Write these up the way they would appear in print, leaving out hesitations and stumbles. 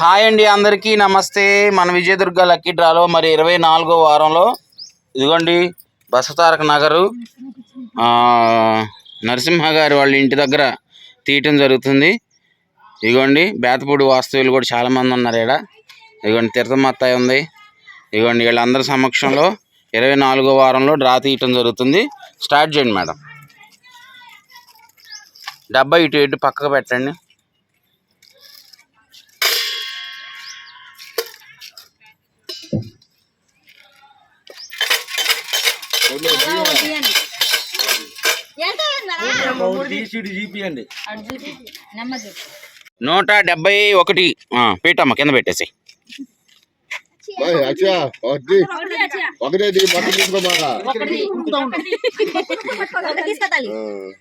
Hi అండి, అందరికీ నమస్తే. మన విజయదుర్గ లక్కీ డ్రాలో మరి 24వ వారంలో ఇదిగోండి బసతారక నగరు నరసింహ గారి వాళ్ళ ఇంటి దగ్గర తీయటం జరుగుతుంది. ఇదిగోండి బేతపూడి వాస్తవ్యులు కూడా చాలామంది ఉన్నారు ఇక్కడ. ఇదిగోండి తీర్థమత్తాయి ఉంది. ఇదిగోండి వీళ్ళందరి సమక్షంలో 24వ వారంలో డ్రా తీయటం జరుగుతుంది. స్టార్ట్ చేయండి మేడం. డబ్బా ఇటు ఇటు పక్కకు పెట్టండి. నూట 71 పెట్టమ్మా, కింద పెట్టేసి.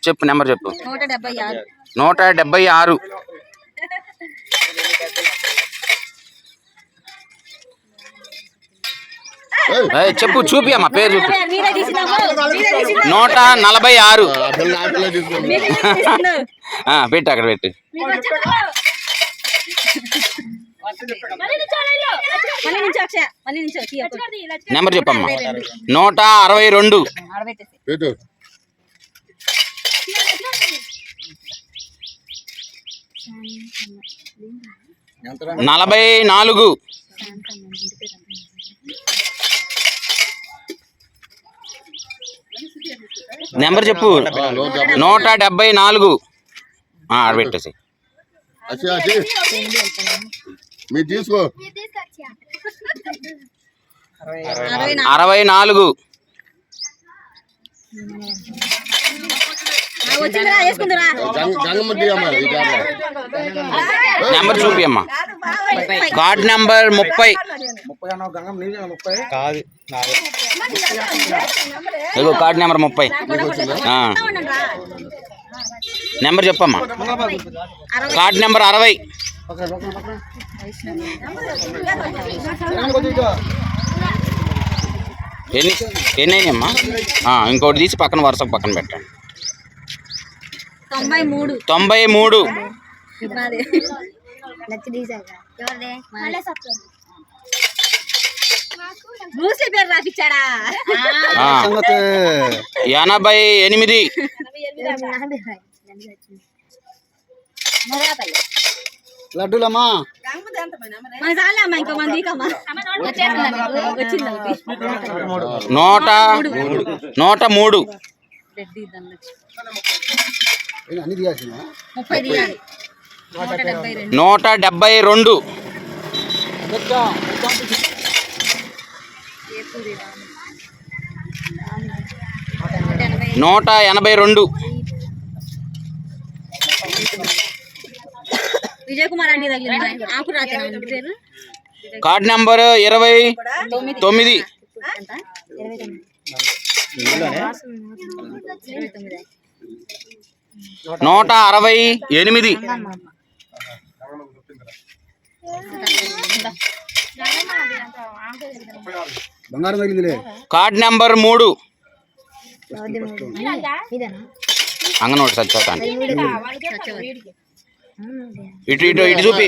చెప్పు నెంబర్ చెప్పు. 176. చెప్పు, చూపి అమ్మా, పేరు చూపి. 146. పెట్టు, అక్కడ పెట్టు. నెంబర్ చెప్పమ్మా. 162. 44. నెంబర్ చెప్పు. 174. ఆడబెట్టేసి. 64. నెంబర్ చూపి అమ్మా. Card number 30. ఇదిగో కార్డ్ నెంబర్ 30. నెంబర్ చెప్పమ్మా. Card number 60. ఎన్ని అయినాయమ్మా? ఇంకోటి తీసి పక్కన వరుసకు పక్కన పెట్టండి. 93. ఎనభై 8. లడ్డూలమ్మా. 103. 172. 182. విజయ్ కుమార్ అండి దగ్గర. Card number 29. 168. Card number 3. Anganoti Satyavathi. ఇటు ఇటు ఇటు చూపి.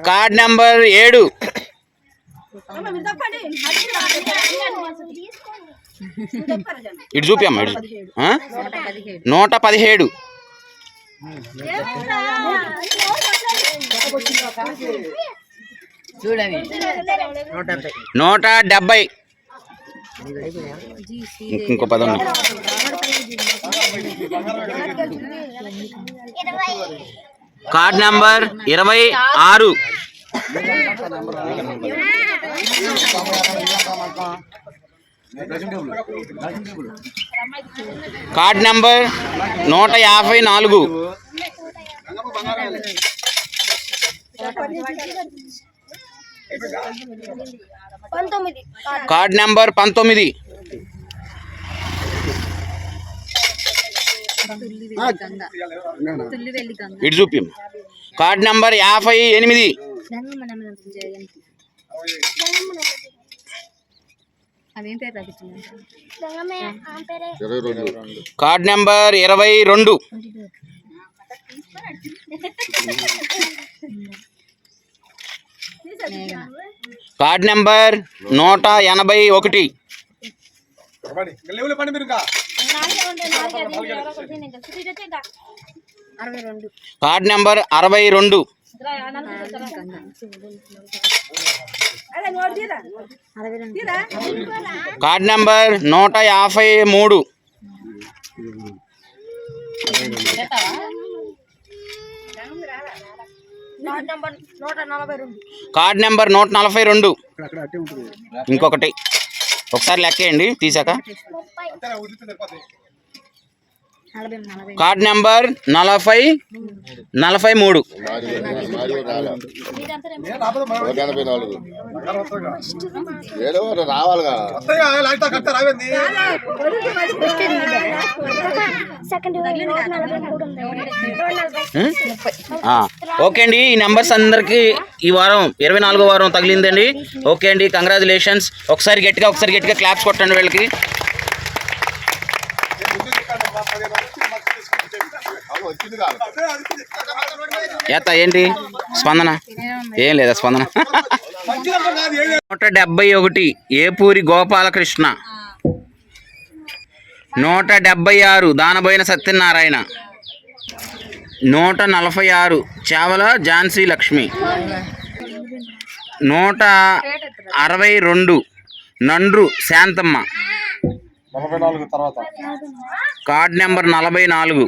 Card number 7. ఇటు చూపి అమ్మా. 117. 170. ఇంకో 10. Card number 26. Card number 154. Card number 19. ఇటు చూపి. Card number 58. Card number 22. Card number 181. Card number 62. Card number 153. Card number 142. ఇంకొకటి ఒకసారి లెక్కేయండి తీసాక. Card number 43. ఓకే అండి, ఈ నెంబర్స్ అందరికి ఈ వారం 24వ వారం తగిలిందండి. ఓకే అండి, కంగ్రాచులేషన్స్. ఒకసారి గట్టిగా క్లాప్స్ కొట్టండి వీళ్ళకి. ఏంటి స్పందన? ఏం లేదా Spandana? 171 Epuri Gopalakrishna. 176 Danaboina Satyanarayana. 146 Chavala Jhansi Lakshmi. 162 Nandru Shantamma. Card number 44.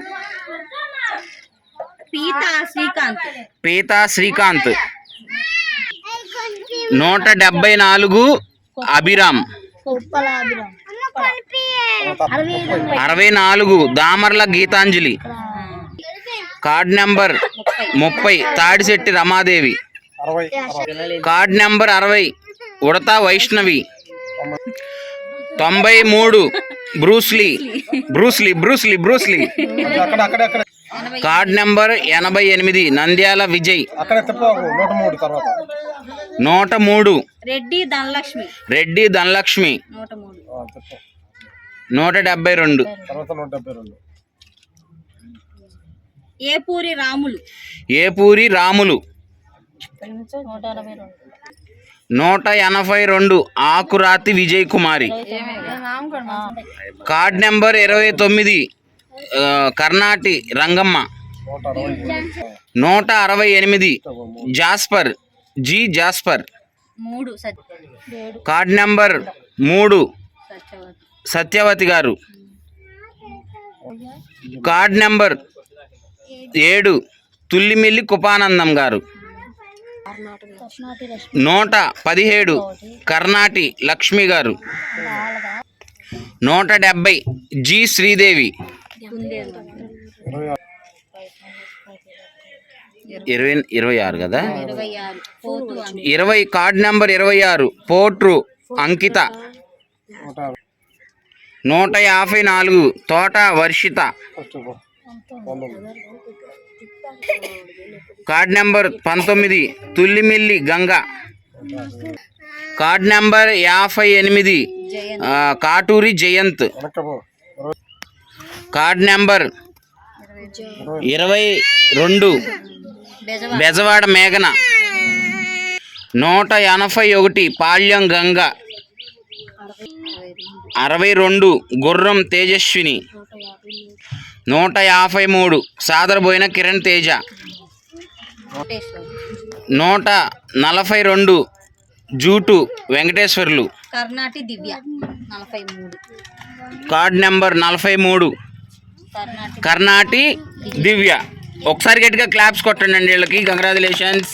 Peetha Srikanth. 174 Abhiram. 64 Damarla Geethanjali. Card number 30 Tadisetti Ramadevi. Card number 60 Udatha Vaishnavi. 93 Bruce Lee. Card number 88 Nandyala Vijay. 103 Reddy Dhanalakshmi. 172 Epuri Ramulu. 182 Akurathi Vijay Kumari. Card number 29 Karnati Rangamma. 168 Jasper. Card number 3 Satyavathi garu. Card number 7 Tullimilli కుపానందం గారు. 117 కర్ణాటి లక్ష్మి గారు. 170 జి శ్రీదేవి. 26 కదా. 20 card number 26 Potru Ankitha. 154 Thota Varshitha. Card number 19 Tullimilli Ganga. Card number 58 Katuri Jayanth. Card number 22 Bezawada మేఘన. 181 పాళ్యం గంగ. 62 గుర్రం తేజస్విని. 153 సాదరబోయిన కిరణ్ తేజ. 142 జూటు వెంకటేశ్వర్లు. Card number 43 Karnati Divya. ఒకసారి గట్టిగా క్లాప్స్ కొట్టండి వీళ్ళకి. కంగ్రాచులేషన్స్.